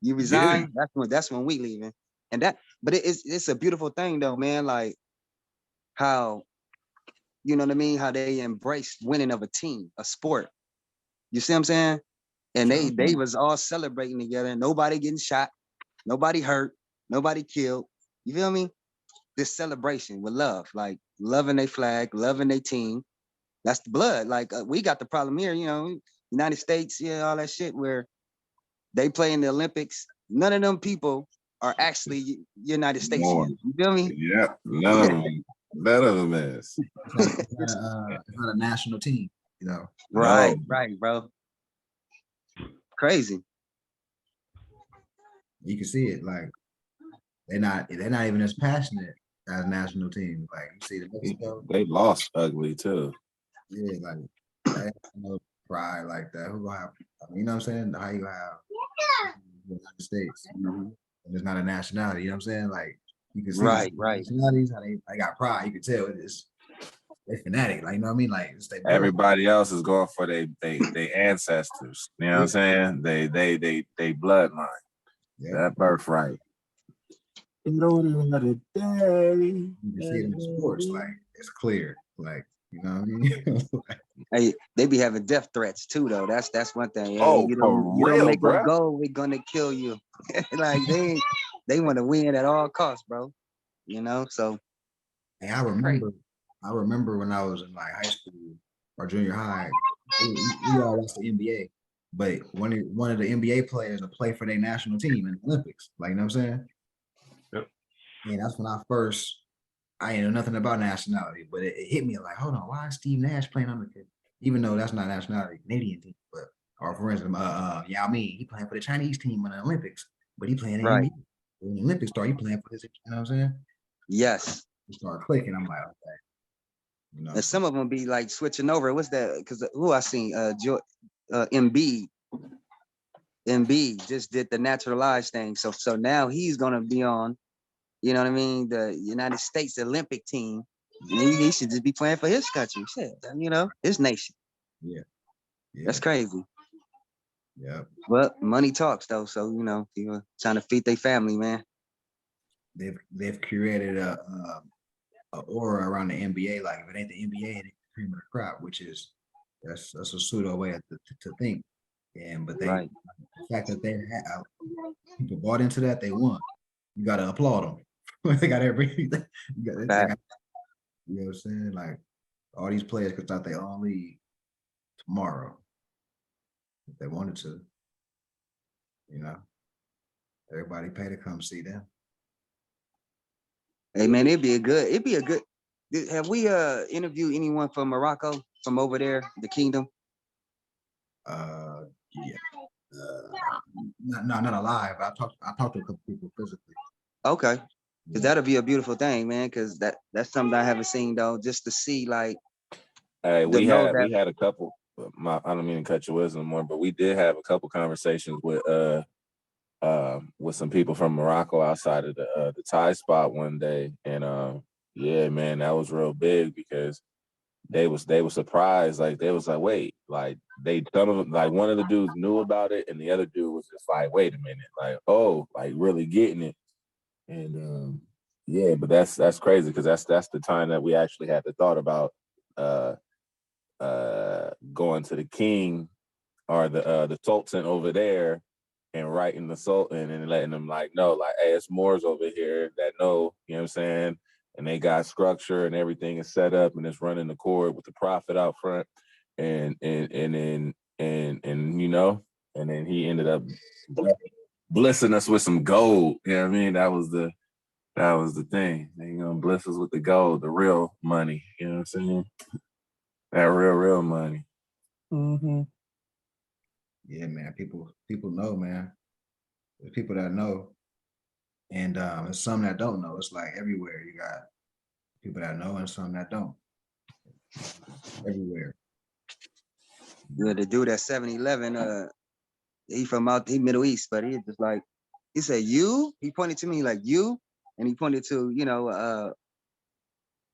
You Yeah. resign, that's when we leaving. And but it's a beautiful thing though, man. Like how, you know what I mean, how they embrace winning of a team, a sport. You see what I'm saying? And they was all celebrating together. Nobody getting shot, nobody hurt, nobody killed. You feel me? This celebration with love, like loving their flag, loving their team. That's the blood. Like we got the problem here, you know, United States, yeah, all that shit where they play in the Olympics. None of them people are actually United States. More. You feel me? Yeah, none of them. None of them is. It's not a national team, you know. Right, No. right, bro. Crazy. You can see it. Like they're not even as passionate as national teams. Like you see the Mexico, They lost ugly too. yeah, like they have no pride like that. Who gonna have? You know what I'm saying? How you have the United States, you know, and it's not a nationality. You know what I'm saying? Like you can see Right, right. nationalities how they got pride. You can tell it's they fanatic. Like you know what I mean? Like it's their blood. Everybody else is going for they ancestors. You know what I'm saying? They bloodline. Yeah, That birthright. You you can see it in the sports. Like it's clear. Like you know what I mean? Hey, they be having death threats too, though. That's one thing. Hey, Oh, you for don't real, make bro. a goal, we're gonna kill you. Like they want to win at all costs, bro. You know, so And I remember when I was in like high school or junior high, we all watched the NBA. But one of the NBA players would play for their national team in the Olympics. Like, you know what I'm saying? Yep. And that's when I didn't know nothing about nationality, but it hit me like, hold on, why is Steve Nash playing on the kid? Even though that's not nationality, Canadian team, but or for instance, Yao Ming, he playing for the Chinese team in the Olympics, but he playing in the right. NBA. When the Olympics start, he playing for his, you know what I'm saying? Yes. It started clicking. I'm like, okay. You know, And some of them be like switching over. What's that? Because who I seen, Embiid just did the naturalized thing. So now he's gonna be on, you know what I mean, the United States Olympic team. He should just be playing for his country. Shit, you know, his nation. yeah, That's crazy. yeah. Well, money talks though. So you know, people trying to feed their family, man. They've created a aura around the NBA. Like if it ain't the NBA, it ain't the cream of the crop, which is that's a pseudo way to think. And but Right. the fact that they have people bought into that, they won. You gotta applaud them. They got everything. They got, you know what I'm saying? Like all these players could start their own league tomorrow if they wanted to. You know, everybody pay to come see them. Hey man, it'd be a good. Have we interviewed anyone from Morocco from over there, the kingdom? Yeah. Not alive. But I talked to a couple people physically. Okay. Because that'll be a beautiful thing, man. Because that's something I haven't seen though, just to see like. Hey, we know had that- a couple. I don't mean to cut your wisdom more, but we did have a couple conversations with some people from Morocco outside of the Thai spot one day, and yeah, man, that was real big because they were surprised. Like they was like, wait, like some of them, like one of the dudes knew about it, and the other dude was just like, wait a minute, like oh, like really getting it, and yeah, but that's crazy because that's the time that we actually had the thought about going to the king or the sultan over there and writing the sultan and letting them like know like hey it's Moors over here that know, you know what I'm saying, and they got structure and everything is set up and it's running the court with the prophet out front and then you know, and then he ended up blessing us with some gold, you know what I mean, that was the thing, they gonna bless us with the gold, the real money, you know what I'm saying, that real money. Mm-hmm. Yeah, man. People know, man. There's people that know, and there's some that don't know. It's like everywhere you got People that know and some that don't. Everywhere. Yeah, the dude at 7-Eleven, he from he Middle East, but he just like, he said, you? He pointed to me like, you? And he pointed to,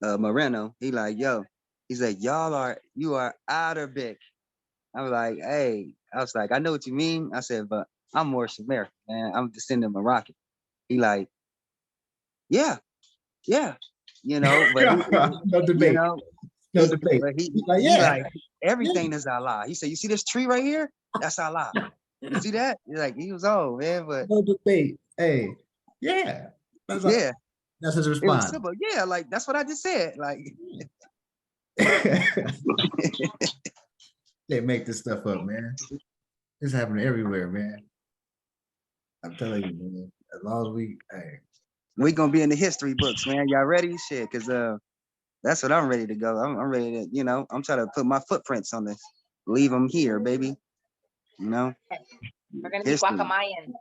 Moreno. He like, yo, he said, you are Arabic. I was like, hey, I know what you mean. I said, but I'm Moorish American, man. I'm descendant of Moroccan. He like, yeah, but No you debate. know, No debate. but He's like, he yeah. like everything is Allah. He said, you see this tree right here? That's Allah. You see that? Like he was old, man, but No debate. Hey, yeah. That's yeah, that's his it was response. simple. Yeah, like that's what I just said. Like They make this stuff up, man. It's happening everywhere, man. I'm telling you, man. As long as we gonna be in the history books, man. Y'all ready? Shit, cause that's what I'm ready to go. I'm ready to, I'm trying to put my footprints on this. Leave them here, baby. We're gonna be History. Guacamayan.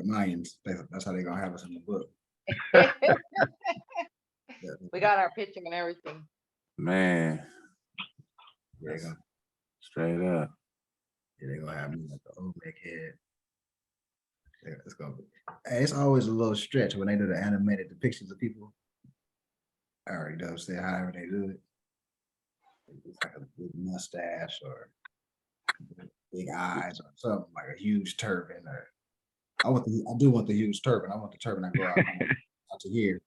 Mayans, that's how they're gonna have us in the book. We got our picture and everything. Man, They're gonna, straight up. they're gonna have me like the old neck head. Yeah, it's gonna be. Hey, it's always a little stretch when they do the animated depictions of people. I already know, say however they do it. It's like a big mustache or big eyes or something like a huge turban. Or I do want the huge turban. I want the turban that go out to here,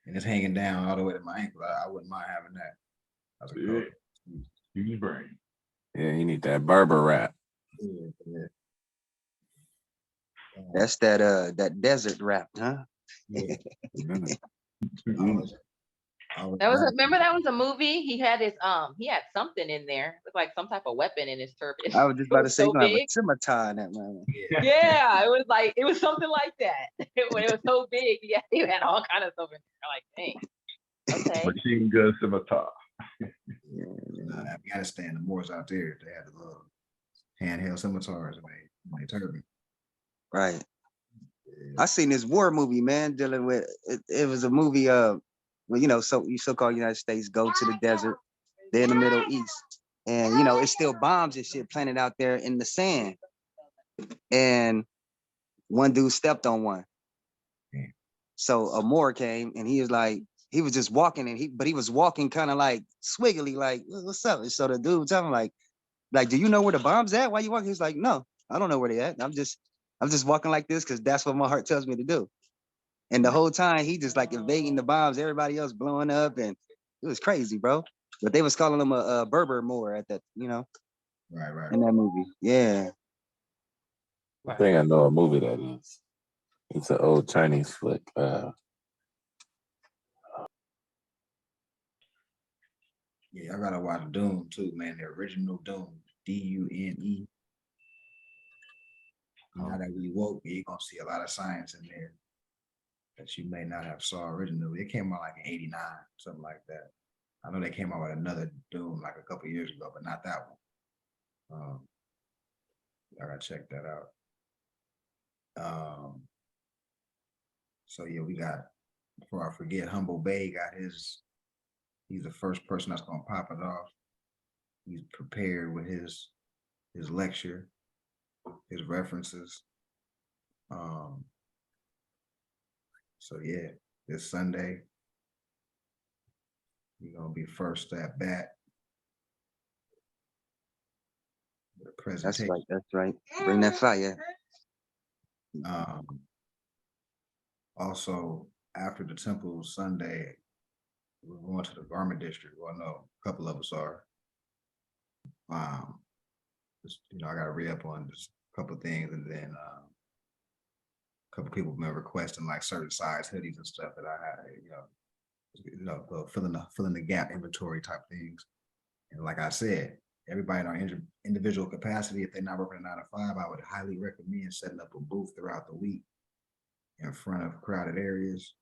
and it's hanging down all the way to my ankle. I wouldn't mind having that. That's a cool. Huge brain. Yeah, you need that Berber rap. Yeah. That's that desert rap, huh? Yeah. Remember that was a movie. He had he had something in there, looked like some type of weapon in his turban. I was just about to say, so you have a big. scimitar in that man. Yeah, it was something like that. When it was so big, yeah, he had all kind of stuff in there. Like, dang. Okay. Machine gun scimitar. Afghanistan, the Moors out there, they had the little handheld scimitars in their turban. Right. I seen this war movie, man, dealing with it was a movie so you so-called United States go to the desert, they're in the Middle East. And it's still bombs and shit planted out there in the sand. And one dude stepped on one. So a Moor came and he was just walking and he was walking kind of like swiggly, like, what's up? And so the dude was telling him like, do you know where the bomb's at? Why you walking? He's like, no, I don't know where they at. I'm just walking like this because that's what my heart tells me to do. And the whole time he just like evading the bombs, everybody else blowing up, and it was crazy, bro. But they was calling him a Berber Moor at that, Right. in that movie. Yeah. I think I know a movie that is. It's an old Chinese flick. Yeah, I gotta watch Dune too, man. The original Dune, Dune. Now that we woke, you're gonna see a lot of science in there that you may not have saw originally. It came out like in '89, something like that. I know they came out with another Dune like a couple years ago, but not that one. I gotta check that out. So yeah, we got, before I forget, Humble Bay got he's the first person that's gonna pop it off. He's prepared with his lecture, his references. So yeah, this Sunday, we're gonna be first at bat. The presentation. That's right. Bring that fire. Also, after the temple Sunday, we're going to the garment district. Well, no, a couple of us are. I got to re-up on just a couple of things, and then a couple of people have been requesting like certain size hoodies and stuff that I had, filling the gap inventory type things. And like I said, everybody in our individual capacity, if they're not working a 9 to 5, I would highly recommend setting up a booth throughout the week in front of crowded areas.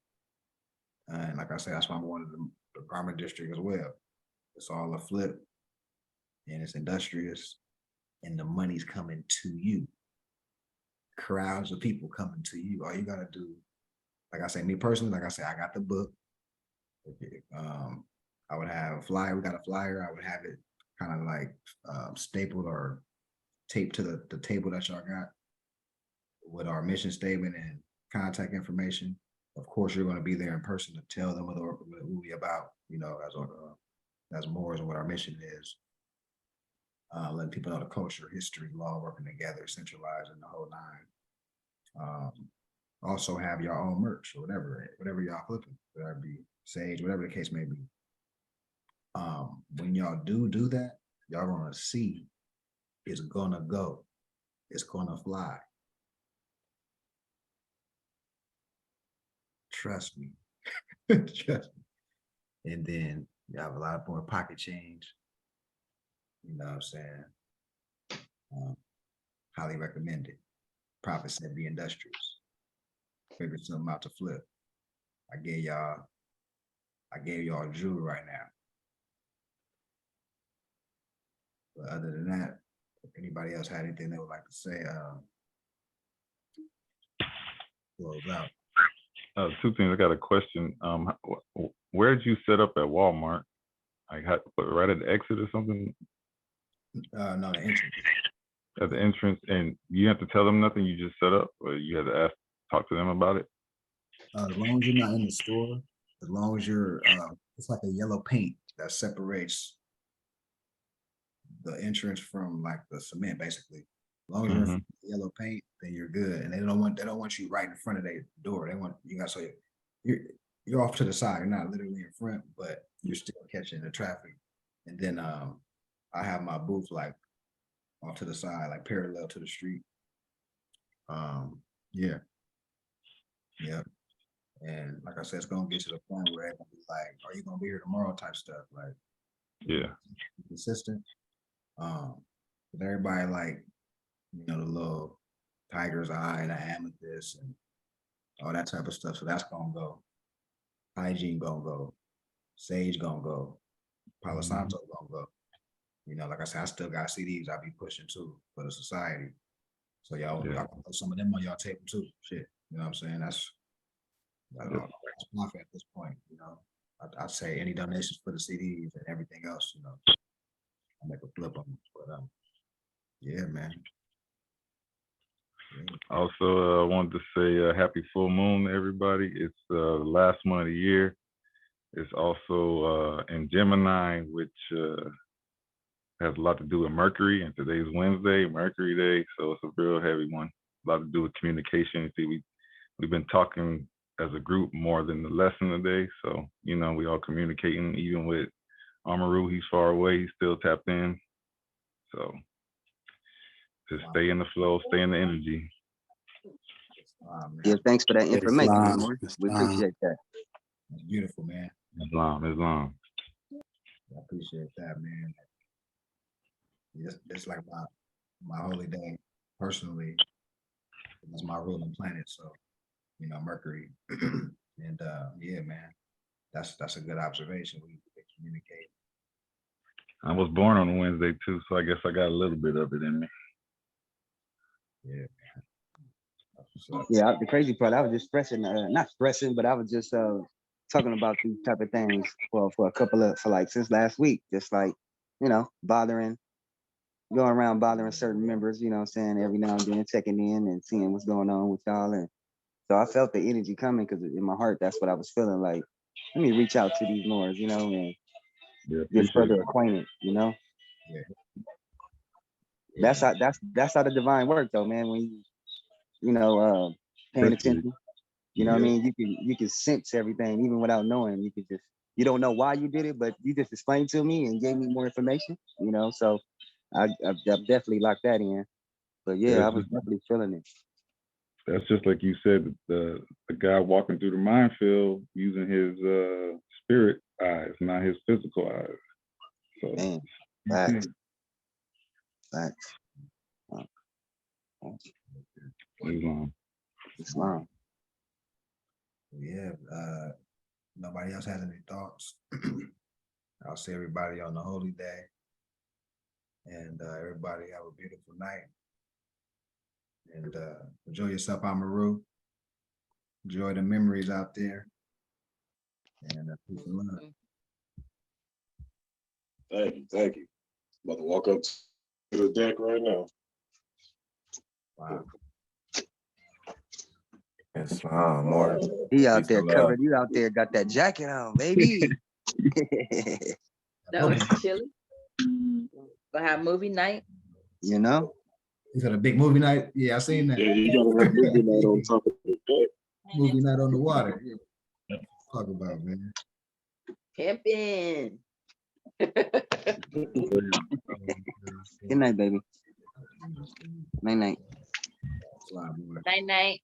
And like I said, that's why I'm going to the garment district as well. It's all a flip, and it's industrious, and the money's coming to you. Crowds of people coming to you. All you gotta do like I say, me personally, like I say, I got the book. I would have a flyer. We got a flyer. I would have it kind of like stapled or taped to the table that y'all got with our mission statement and contact information. Of course, you're going to be there in person to tell them what we about, you know, as Moors and what our mission is. Letting people know the culture, history, law, working together, centralized in the whole nine. Also have your own merch or whatever y'all flipping, whether it be Sage, whatever the case may be. When y'all do that, y'all gonna see it's gonna go, it's gonna fly. Trust me. Trust me. And then you have a lot more pocket change. You know what I'm saying? Highly recommend it. Prophet said be industrious. Figure something out to flip. I gave y'all a jewel right now. But other than that, if anybody else had anything they would like to say, close out. Two things. I got a question. Where did you set up at Walmart? Like, right at the exit or something? No, the entrance. At the entrance, and you have to tell them nothing. You just set up, or you had to talk to them about it. As long as you're not in the store, as long as you're, it's like a yellow paint that separates the entrance from like the cement, basically. As long as you're in yellow paint, then you're good. And they don't want you right in front of their door. They want you got, so you're off to the side. You're not literally in front, but you're still catching the traffic. And then I have my booth like off to the side, like parallel to the street. Yeah. And like I said, it's gonna get to the point where it's gonna be like, are you gonna be here tomorrow type stuff? Like, yeah, consistent. With everybody, like, you know, the little tiger's eye and the amethyst and all that type of stuff. So that's gonna go. Hygiene gonna go. Sage gonna go. Palo Santo gonna go. You know, like I said, I still got CDs I be pushing too for the society. So y'all can put some of them on y'all table too. Shit. You know what I'm saying? That's profit at this point, you know. I'd say any donations for the CDs and everything else, you know, I'll make a flip on it. But yeah, man. Yeah. Also, I wanted to say happy full moon to everybody. It's the last month of the year. It's also in Gemini, which has a lot to do with Mercury, and today's Wednesday, Mercury Day, so it's a real heavy one. A lot to do with communication. See, we've been talking as a group more than the lesson today, so you know we all communicating. Even with Amaru, he's far away, he's still tapped in. So just stay in the flow, stay in the energy. Yeah, thanks for that information, Amor. We appreciate that. It's beautiful, man. Islam. I appreciate that, man. It's like my holy day personally. It's my ruling planet, so you know, Mercury. And yeah, man, that's a good observation. We communicate. I was born on a Wednesday too, so I guess I got a little bit of it in me. Yeah, man. Yeah, the crazy part, I was just not stressing, but I was just talking about these type of things for a couple of, for like since last week, just like, you know, going around bothering certain members, you know what I'm saying, every now and then checking in and seeing what's going on with y'all. And so I felt the energy coming because in my heart, that's what I was feeling like. Let me reach out to these Moors, you know, and get further acquainted, you know. Yeah. That's how the divine work though, man. When you know, paying attention, you know what I mean? You can sense everything even without knowing. You don't know why you did it, but you just explained to me and gave me more information, you know. So I've definitely locked that in. But yeah, I was definitely feeling it. That's just like you said, the guy walking through the minefield using his spirit eyes, not his physical eyes. So man, facts. Islam. Yeah, nobody else has any thoughts. I'll see everybody on the holy day. And everybody have a beautiful night. And enjoy yourself, Amaru. Enjoy the memories out there. And peace and love. Thank you, thank you. About to walk up to the deck right now. Wow. It's more. He out Peace there and love. covered. You out there got that jacket on, baby. That was chilly. Gonna have movie night. You know? Is that a big movie night? Yeah, I seen that. Yeah, you gotta have movie night on top of the deck. Movie night on the water. Yeah. Talk about, man. Pimping. Good night, baby. Night night. Fly, boy. Night night.